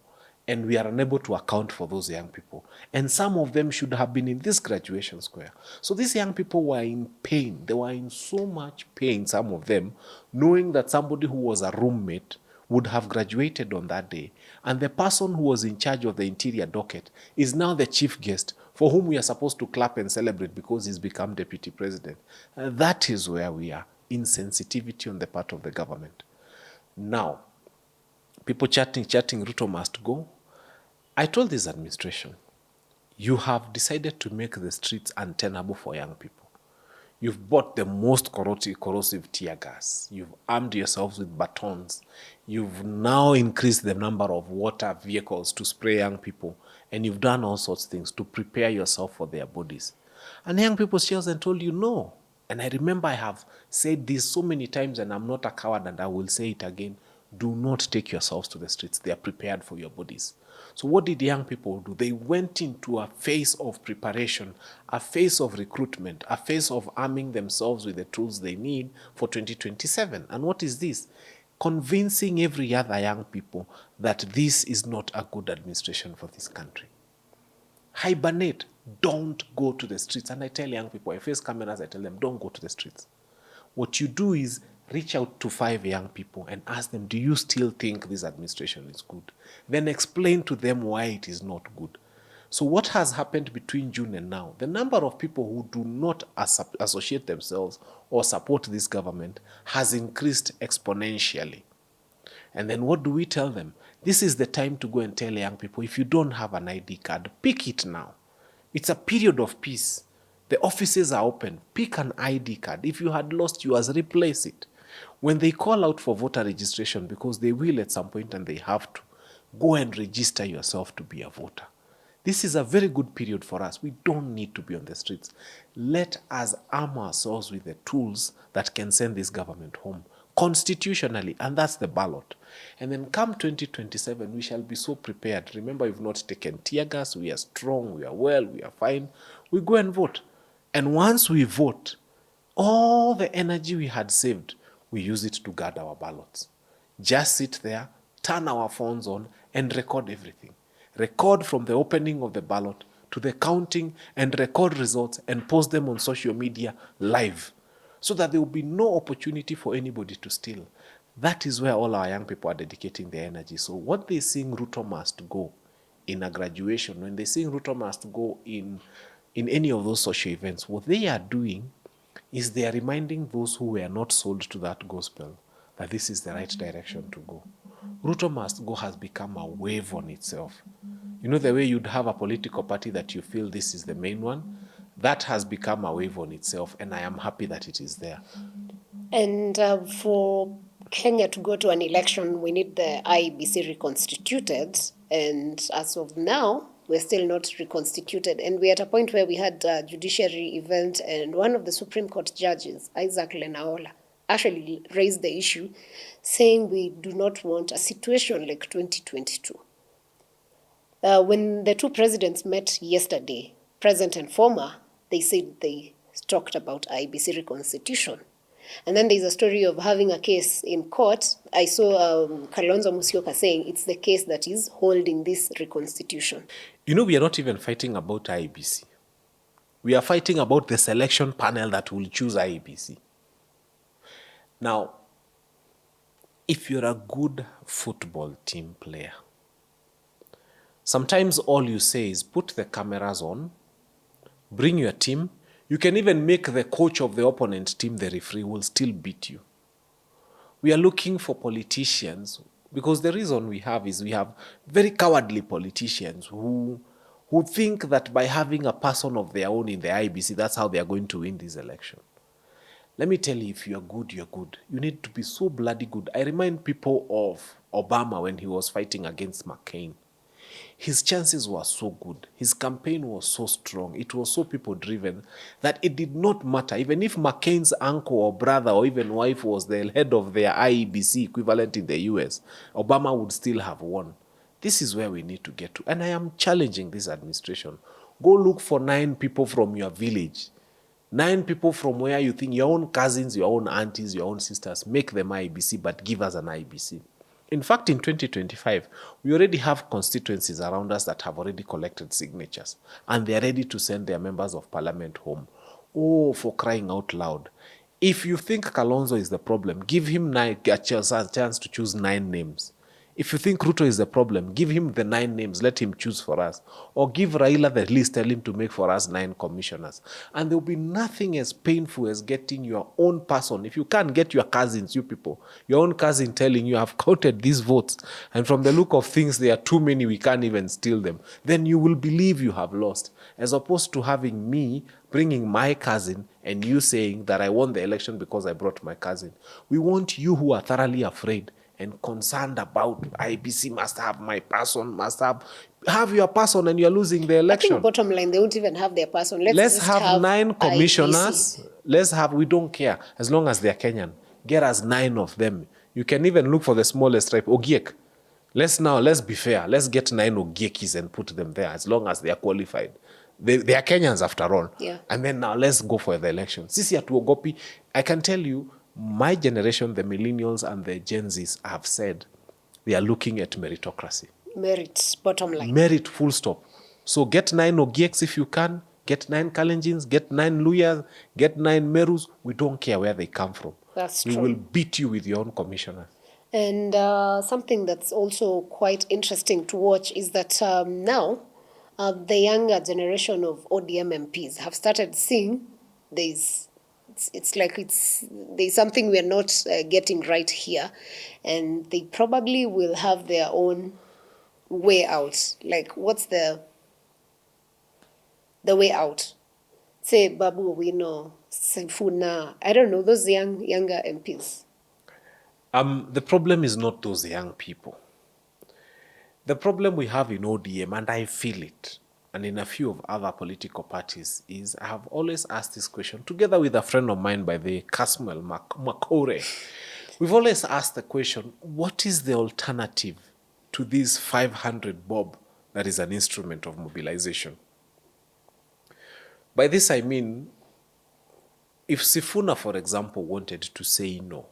And we are unable to account for those young people. And some of them should have been in this graduation square. So these young people were in pain. They were in so much pain, some of them, knowing that somebody who was a roommate would have graduated on that day. And the person who was in charge of the interior docket is now the chief guest for whom we are supposed to clap and celebrate because he's become deputy president. That is where we are. Insensitivity on the part of the government. Now, people chatting, Ruto must go. I told this administration, you have decided to make the streets untenable for young people. You've bought the most corrosive tear gas. You've armed yourselves with batons. You've now increased the number of water vehicles to spray young people. And you've done all sorts of things to prepare yourself for their bodies. And young people cheers and told you no. And I remember I have said this so many times, and I'm not a coward, and I will say it again. Do not take yourselves to the streets. They are prepared for your bodies. So what did young people do? They went into a phase of preparation, a phase of recruitment, a phase of arming themselves with the tools they need for 2027. And what is this? Convincing every other young people that this is not a good administration for this country. Hibernate. Don't go to the streets. And I tell young people, I face cameras, I tell them, don't go to the streets. What you do is reach out to 5 young people and ask them, do you still think this administration is good? Then explain to them why it is not good. So what has happened between June and now? The number of people who do not associate themselves or support this government has increased exponentially. And then what do we tell them? This is the time to go and tell young people, if you don't have an ID card, pick it now. It's a period of peace. The offices are open. Pick an ID card. If you had lost yours, replace it. When they call out for voter registration, because they will at some point and they have to, go and register yourself to be a voter. This is a very good period for us. We don't need to be on the streets. Let us arm ourselves with the tools that can send this government home constitutionally, and that's the ballot. And then come 2027, we shall be so prepared. Remember, we've not taken tear gas. We are strong, we are well, we are fine. We go and vote. And once we vote, all the energy we had saved, we use it to guard our ballots. Just sit there, turn our phones on, and record everything. Record from the opening of the ballot to the counting, and record results and post them on social media live, so that there will be no opportunity for anybody to steal. That is where all our young people are dedicating their energy. So what they sing Ruto must go in a graduation, when they sing Ruto must go in any of those social events, what they are doing is they are reminding those who were not sold to that gospel that this is the right direction to go. Ruto must go has become a wave on itself. You know, the way you'd have a political party that you feel this is the main one, that has become a wave on itself, and I am happy that it is there. And for Kenya to go to an election, we need the IEBC reconstituted. And as of now, we're still not reconstituted. And we're at a point where we had a judiciary event, and one of the Supreme Court judges, Isaac Lenaola, actually raised the issue, saying we do not want a situation like 2022. When the two presidents met yesterday, present and former, they said they talked about IEBC reconstitution. And then there's a story of having a case in court. I saw Kalonzo Musyoka saying it's the case that is holding this reconstitution. You know, we are not even fighting about IEBC. We are fighting about the selection panel that will choose IEBC. Now, if you're a good football team player, sometimes all you say is put the cameras on, bring your team. You can even make the coach of the opponent team the referee, will still beat you. We are looking for politicians because the reason we have is we have very cowardly politicians who think that by having a person of their own in the IEBC, that's how they are going to win this election. Let me tell you, if you're good, you're good. You need to be so bloody good. I remind people of Obama when he was fighting against McCain. His chances were so good. His campaign was so strong. It was so people-driven that it did not matter. Even if McCain's uncle or brother or even wife was the head of their IEBC equivalent in the US, Obama would still have won. This is where we need to get to. And I am challenging this administration. Go look for 9 people from your village. 9 people from where you think your own cousins, your own aunties, your own sisters, make them IEBC, but give us an IEBC. In fact, in 2025, we already have constituencies around us that have already collected signatures, and they are ready to send their members of parliament home. Oh, for crying out loud. If you think Kalonzo is the problem, give him a chance to choose 9 names. If you think Ruto is the problem, give him the 9 names, let him choose for us. Or give Raila the list, tell him to make for us 9 commissioners. And there will be nothing as painful as getting your own person. If you can't get your cousins, you people, your own cousin telling you, I've counted these votes, and from the look of things, there are too many, we can't even steal them, then you will believe you have lost. As opposed to having me bringing my cousin and you saying that I won the election because I brought my cousin. We want you who are thoroughly afraid and concerned about IEBC must have my person, must have your person, and you're losing the I election. think bottom line, they won't even have their person. Let's just have 9 IEBC. commissioners. We don't care, as long as they're Kenyan. Get us 9 of them. You can even look for the smallest tribe, Ogiek. Let's be fair. Let's get 9 Ogiekis and put them there, as long as they are qualified. They are Kenyans after all. Yeah. And then now let's go for the election. Sisi hatuogopi. I can tell you, my generation, the millennials and the Gen Zs, have said they are looking at meritocracy. Merit, bottom line. Merit, full stop. So get 9 Ogieks if you can. Get 9 Kalenjins, get 9 Luyas, get 9 Merus. We don't care where they come from. That's we true. will beat you with your own commissioners. And something that's also quite interesting to watch is that now the younger generation of ODM MPs have started seeing there's something we're not getting right here, and they probably will have their own way out. Like, what's the way out? Say Babu Owino, Sifuna, I don't know, those younger MPs. The problem is not those young people. The problem we have in ODM, and I feel it, and in a few of other political parties, is I have always asked this question, together with a friend of mine by the Casmuel Makore. We've always asked the question, what is the alternative to this 500 bob that is an instrument of mobilization? By this I mean, if Sifuna, for example, wanted to say no,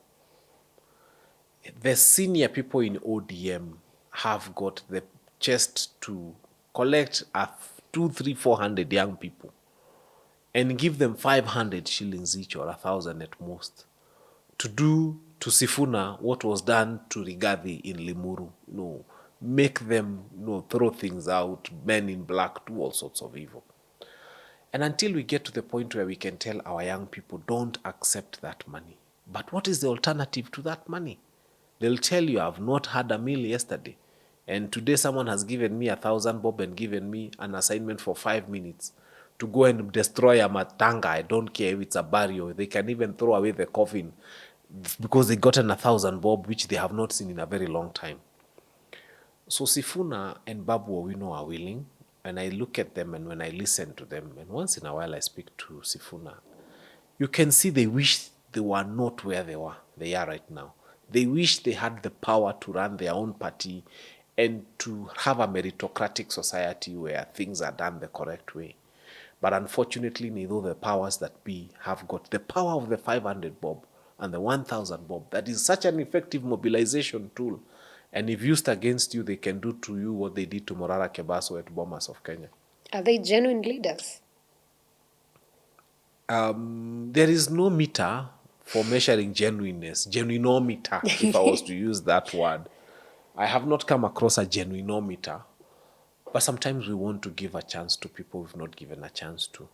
the senior people in ODM have got the chest to collect 200, 300, 400 young people and give them 500 shillings each or 1,000 at most to to Sifuna what was done to Rigathi in Limuru. Make them throw things out, men in black, do all sorts of evil. And until we get to the point where we can tell our young people, don't accept that money. But what is the alternative to that money? They'll tell you, I've not had a meal yesterday. And today someone has given me 1,000 bob and given me an assignment for 5 minutes to go and destroy a matanga. I don't care if it's a burial. They can even throw away the coffin because they gotten 1,000 bob, which they have not seen in a very long time. So Sifuna and Babu Owino are willing. When I look at them and when I listen to them, and once in a while I speak to Sifuna, you can see they wish they were not where they are right now. They wish they had the power to run their own party and to have a meritocratic society where things are done the correct way. But unfortunately, neither the powers that be have got the power of the 500 bob and the 1,000 bob. That is such an effective mobilization tool. And if used against you, they can do to you what they did to Morara Kebaso at Bomas of Kenya. Are they genuine leaders? There is no meter for measuring genuineness, genuinometer, if I was to use that word. I have not come across a genuinometer, but sometimes we want to give a chance to people we've not given a chance to.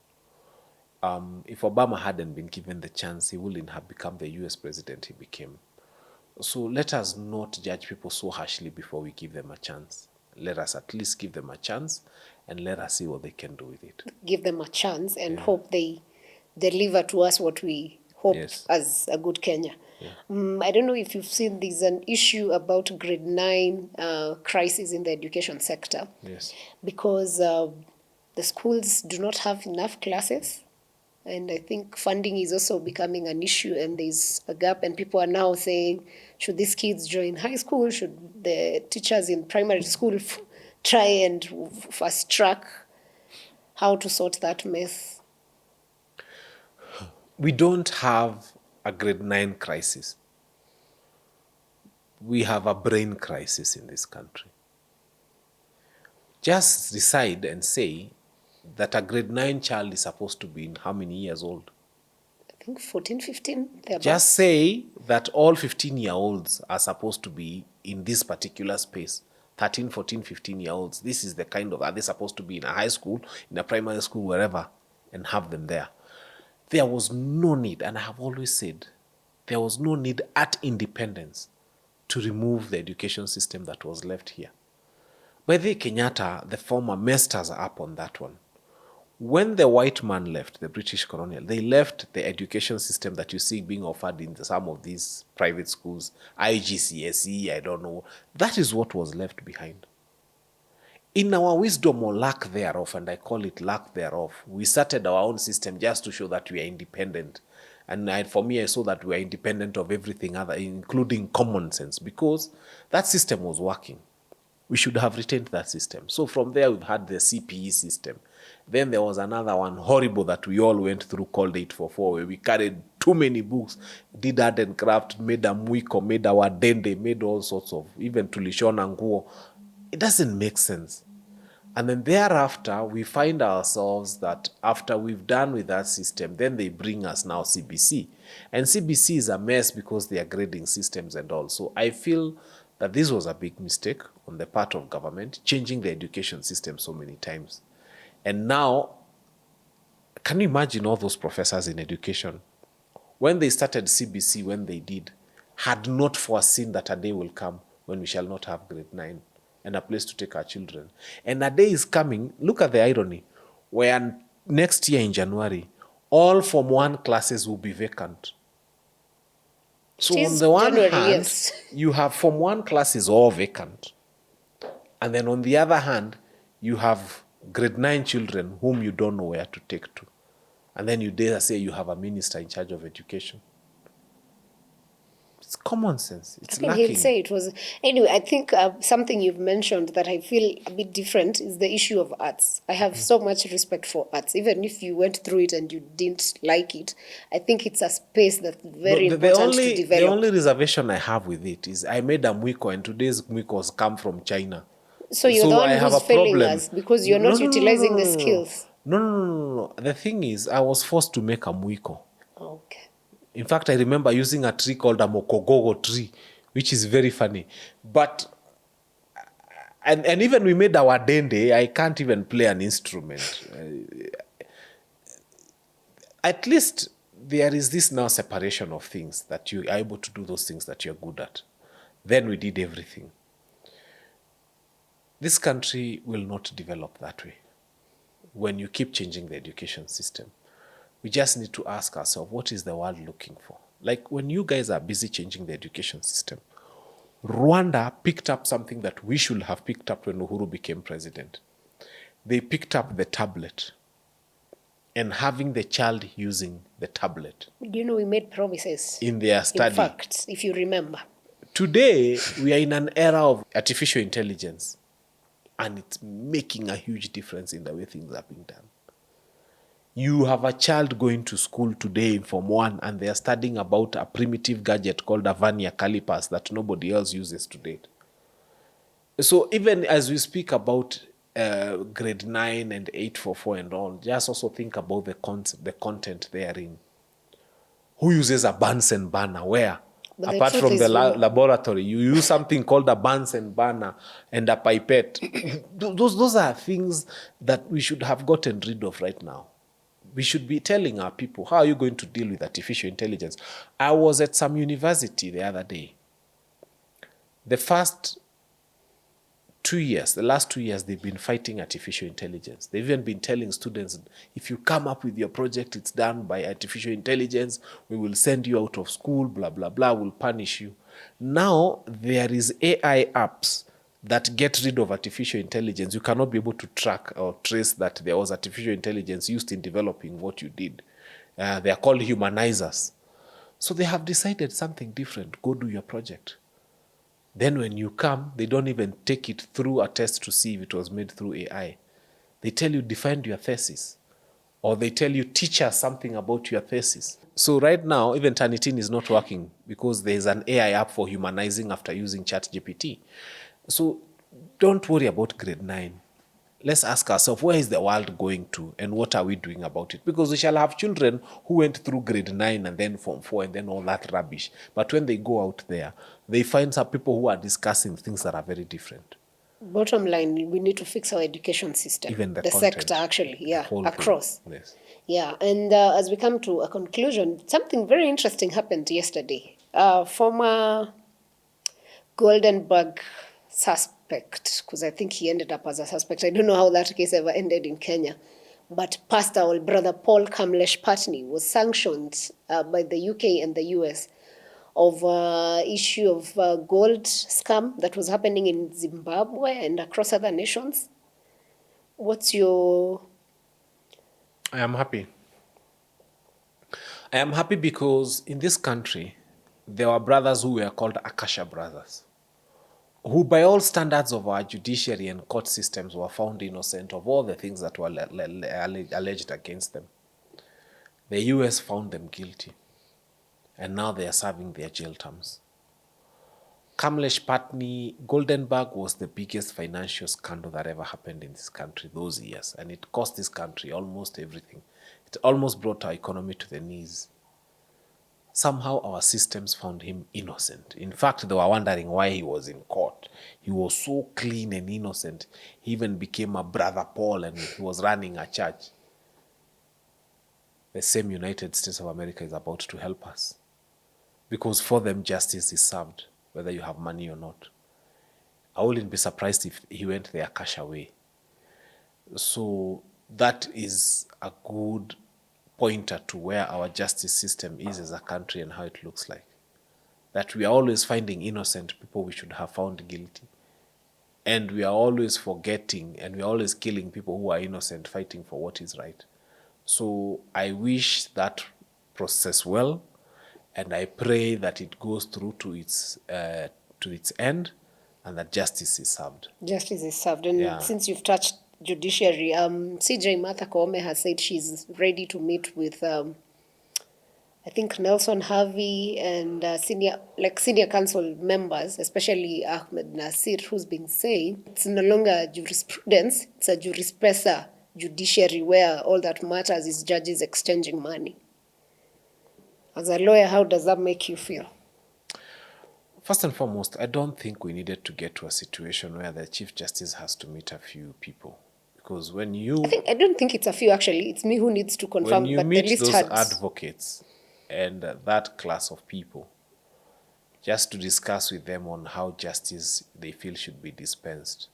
If Obama hadn't been given the chance, he wouldn't have become the US president he became. So let us not judge people so harshly before we give them a chance. Let us at least give them a chance and let us see what they can do with it. Give them a chance and hope they deliver to us what we hope as a good Kenya. I don't know if you've seen there's an issue about grade 9 crisis in the education sector. Yes. Because the schools do not have enough classes. And I think funding is also becoming an issue, and there's a gap, and people are now saying, should these kids join high school? Should the teachers in primary school try and fast track how to sort that mess? We don't have a grade 9 crisis. We have a brain crisis in this country. Just decide and say that a grade 9 child is supposed to be in how many years old? I think 14, 15. Just say that all 15-year-olds are supposed to be in this particular space. 13, 14, 15-year-olds. This is the kind of, are they supposed to be in a high school, in a primary school, wherever, and have them there? There was no need, and I have always said, there was no need at independence to remove the education system that was left here. By the Kenyatta, the former, messed us up on that one. When the white man left, the British colonial, they left the education system that you see being offered in some of these private schools, IGCSE, I don't know. That is what was left behind. In our wisdom or lack thereof, and I call it lack thereof, we started our own system just to show that we are independent. And for me, I saw that we are independent of everything other, including common sense, because that system was working. We should have retained that system. So from there, we've had the CPE system. Then there was another one, horrible, that we all went through called 844, where we carried too many books, did art and craft, made a mwiko, made our dende, made all sorts of, even tulishona nguo. It doesn't make sense. And then thereafter, we find ourselves that after we've done with that system, then they bring us now CBC. And CBC is a mess because they are grading systems and all. So I feel that this was a big mistake on the part of government, changing the education system so many times. And now, can you imagine all those professors in education? When they started CBC, when they did, had not foreseen that a day will come when we shall not have grade 9 and a place to take our children. And a day is coming, look at the irony, where next year in January, all Form 1 classes will be vacant. So on the one hand, you have Form 1 classes all vacant. And then on the other hand, you have grade 9 children whom you don't know where to take to. And then you dare say you have a minister in charge of education. It's common sense. It's lacking. He'll say it was. Anyway, I think something you've mentioned that I feel a bit different is the issue of arts. I have so much respect for arts. Even if you went through it and you didn't like it, I think it's a space that's very important to develop. The only reservation I have with it is I made a mwiko, and today's mwikos come from China. So you're the one who's failing us because you're not utilizing the skills. No. The thing is, I was forced to make a mwiko. Okay. In fact, I remember using a tree called a mokogogo tree, which is very funny. But, and even we made our dende, I can't even play an instrument. At least there is this now separation of things, that you are able to do those things that you're good at. Then we did everything. This country will not develop that way when you keep changing the education system. We just need to ask ourselves, what is the world looking for? Like when you guys are busy changing the education system, Rwanda picked up something that we should have picked up when Uhuru became president. They picked up the tablet and having the child using the tablet. Do you know we made promises? In their study. In fact, if you remember. Today, we are in an era of artificial intelligence, and it's making a huge difference in the way things are being done. You have a child going to school today in Form 1, and they are studying about a primitive gadget called a vernier calipers that nobody else uses today. So even as we speak about grade 9 and 844 and all, just also think about the content therein. Who uses a Bunsen burner? Where? But apart from the laboratory, you use something called a Bunsen burner and a pipette. Those are things that we should have gotten rid of right now. We should be telling our people, how are you going to deal with artificial intelligence? I was at some university the other day. The last 2 years, they've been fighting artificial intelligence. They've even been telling students, if you come up with your project, it's done by artificial intelligence, we will send you out of school, blah, blah, blah, we'll punish you. Now, there is AI apps that get rid of artificial intelligence. You cannot be able to track or trace that there was artificial intelligence used in developing what you did. They are called humanizers. So they have decided something different. Go do your project. Then when you come, they don't even take it through a test to see if it was made through AI. They tell you, defend your thesis. Or they tell you, teach us something about your thesis. So right now, even Turnitin is not working because there's an AI app for humanizing after using ChatGPT. So don't worry about grade 9. Let's ask ourselves, where is the world going to and what are we doing about it? Because we shall have children who went through grade 9 and then Form 4 and then all that rubbish. But when they go out there, they find some people who are discussing things that are very different. Bottom line, we need to fix our education system. Even the sector, actually, yeah, across. Yes. Yeah, and as we come to a conclusion, something very interesting happened yesterday. Former Goldenberg suspect, because I think he ended up as a suspect. I don't know how that case ever ended in Kenya. But Pastor or Brother Paul Kamlesh Patni was sanctioned by the UK and the US of issue of gold scam that was happening in Zimbabwe and across other nations. What's your... I am happy. I am happy because in this country, there were brothers who were called Akasha brothers, who by all standards of our judiciary and court systems were found innocent of all the things that were alleged against them. The US found them guilty, and now they are serving their jail terms. Kamlesh Patni, Goldenberg was the biggest financial scandal that ever happened in this country those years, and it cost this country almost everything. It almost brought our economy to the knees. Somehow our systems found him innocent. In fact, they were wondering why he was in court. He was so clean and innocent. He even became a Brother Paul and he was running a church. The same United States of America is about to help us. Because for them, justice is served, whether you have money or not. I wouldn't be surprised if he went their cash away. So that is a good pointer to where our justice system is as a country and how it looks like. That we are always finding innocent people we should have found guilty. And we are always forgetting and we are always killing people who are innocent, fighting for what is right. So I wish that process well, and I pray that it goes through to its end and that justice is served. Justice is served. And since you've touched judiciary, CJ Martha Koome has said she's ready to meet with, I think, Nelson Harvey and senior council members, especially Ahmed Nasir, who's been saying it's no longer jurisprudence, it's a jurispesa judiciary where all that matters is judges exchanging money. As a lawyer, how does that make you feel? First and foremost, I don't think we needed to get to a situation where the Chief Justice has to meet a few people. Because I don't think it's a few, actually. It's me who needs to when confirm, you but the meet list those had... advocates and that class of people, just to discuss with them on how justice they feel should be dispensed.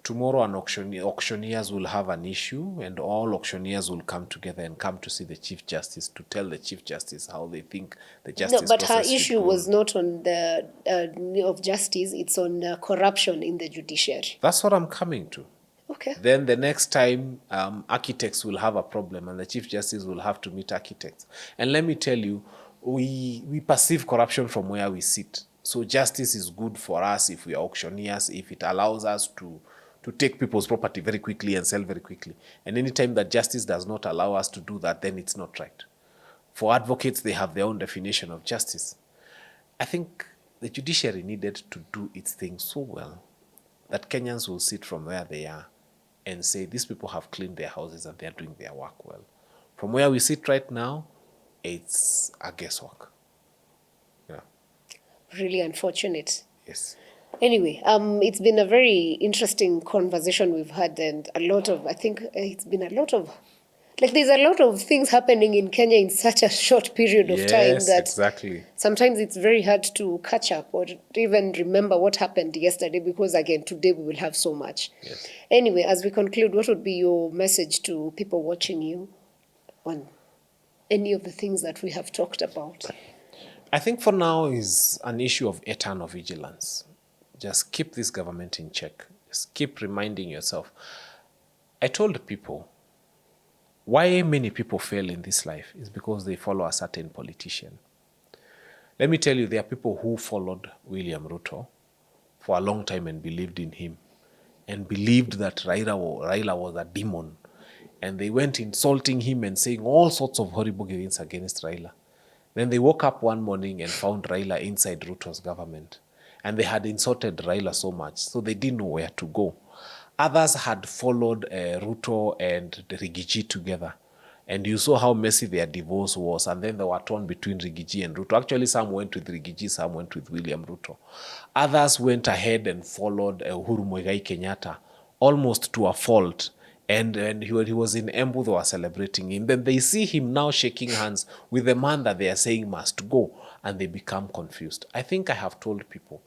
Tomorrow, auctioneers will have an issue, and all auctioneers will come together and come to see the Chief Justice to tell the Chief Justice how they think the No, justice but her process should issue go. was not on the of justice, it's on corruption in the judiciary. That's what I'm coming to. Okay. Then the next time, architects will have a problem and the Chief Justice will have to meet architects. And let me tell you, we perceive corruption from where we sit. So justice is good for us if we are auctioneers, if it allows us to take people's property very quickly and sell very quickly. And anytime that justice does not allow us to do that, then it's not right. For advocates, they have their own definition of justice. I think the judiciary needed to do its thing so well that Kenyans will sit from where they are and say, these people have cleaned their houses and they're doing their work well. From where we sit right now, it's a guesswork. Yeah. Really unfortunate. Yes. Anyway, it's been a very interesting conversation we've had, and a lot of, I think it's been a lot of, like, there's a lot of things happening in Kenya in such a short period of time Yes, that exactly. sometimes it's very hard to catch up or even remember what happened yesterday, because again, today we will have so much. Yes. Anyway, as we conclude, what would be your message to people watching you on any of the things that we have talked about? I think for now is an issue of eternal vigilance. Just keep this government in check. Just keep reminding yourself. I told people, why many people fail in this life is because they follow a certain politician. Let me tell you, there are people who followed William Ruto for a long time and believed in him and believed that Raila was a demon. And they went insulting him and saying all sorts of horrible things against Raila. Then they woke up one morning and found Raila inside Ruto's government. And they had insulted Raila so much, so they didn't know where to go. Others had followed Ruto and Rigiji together. And you saw how messy their divorce was. And then they were torn between Rigiji and Ruto. Actually, some went with Rigiji, some went with William Ruto. Others went ahead and followed Uhuru Kenyatta, almost to a fault. And he was in Embu, they were celebrating him. Then they see him now shaking hands with the man that they are saying must go, and they become confused. I think I have told people,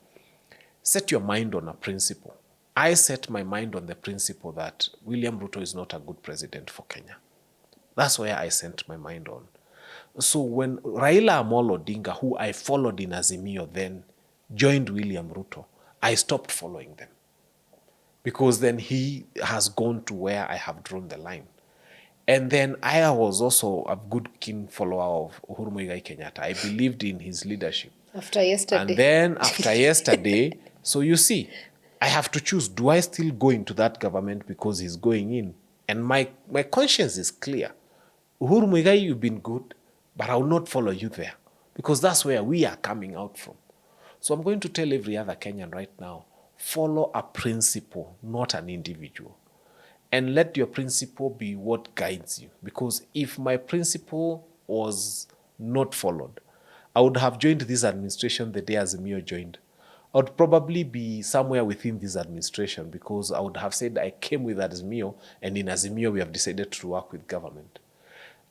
set your mind on a principle. I set my mind on the principle that William Ruto is not a good president for Kenya. That's where I sent my mind on. So when Raila Amolo Odinga, who I followed in Azimio then, joined William Ruto, I stopped following them. Because then he has gone to where I have drawn the line. And then I was also a good keen follower of Uhuru Kenyatta. I believed in his leadership. After yesterday. And then after yesterday, so you see, I have to choose. Do I still go into that government because he's going in? And my conscience is clear. Uhuru Muigai, you've been good, but I will not follow you there. Because that's where we are coming out from. So I'm going to tell every other Kenyan right now, follow a principle, not an individual. And let your principle be what guides you. Because if my principle was not followed, I would have joined this administration the day Azimio joined. I would probably be somewhere within this administration because I would have said I came with Azimio, and in Azimio we have decided to work with government.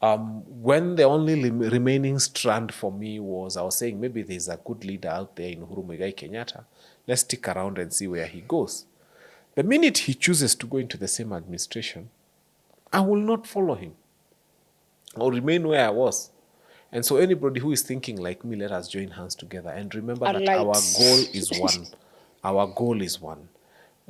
When the only remaining strand for me was, I was saying maybe there's a good leader out there in Uhuru Muigai Kenyatta. Let's stick around and see where he goes. The minute he chooses to go into the same administration, I will not follow him. I'll remain where I was. And so anybody who is thinking like me, let us join hands together. And remember that our goal is one. Our goal is one.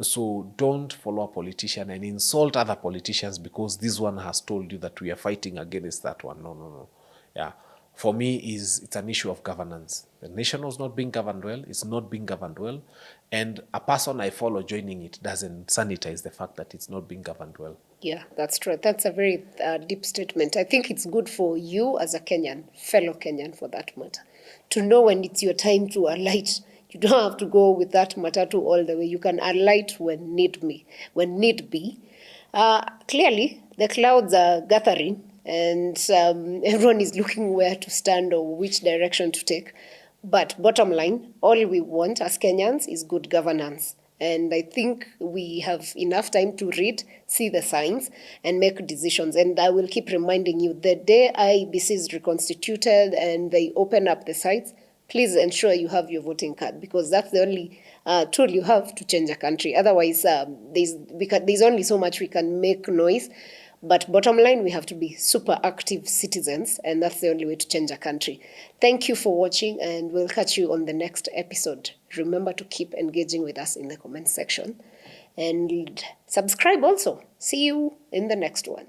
So don't follow a politician and insult other politicians because this one has told you that we are fighting against that one. No. Yeah. For me, it's an issue of governance. The nation was not being governed well. It's not being governed well. And a person I follow joining it doesn't sanitize the fact that it's not being governed well. Yeah, that's true. That's a very deep statement. I think it's good for you as a Kenyan, fellow Kenyan for that matter, to know when it's your time to alight. You don't have to go with that matatu all the way. You can alight when need be. Clearly, the clouds are gathering and everyone is looking where to stand or which direction to take. But bottom line, all we want as Kenyans is good governance. And I think we have enough time to read, see the signs, and make decisions. And I will keep reminding you, the day IEBC is reconstituted and they open up the sites, please ensure you have your voting card, because that's the only tool you have to change a country. Otherwise, there's only so much we can make noise. But bottom line, we have to be super active citizens, and that's the only way to change a country. Thank you for watching, and we'll catch you on the next episode. Remember to keep engaging with us in the comment section and subscribe also. See you in the next one.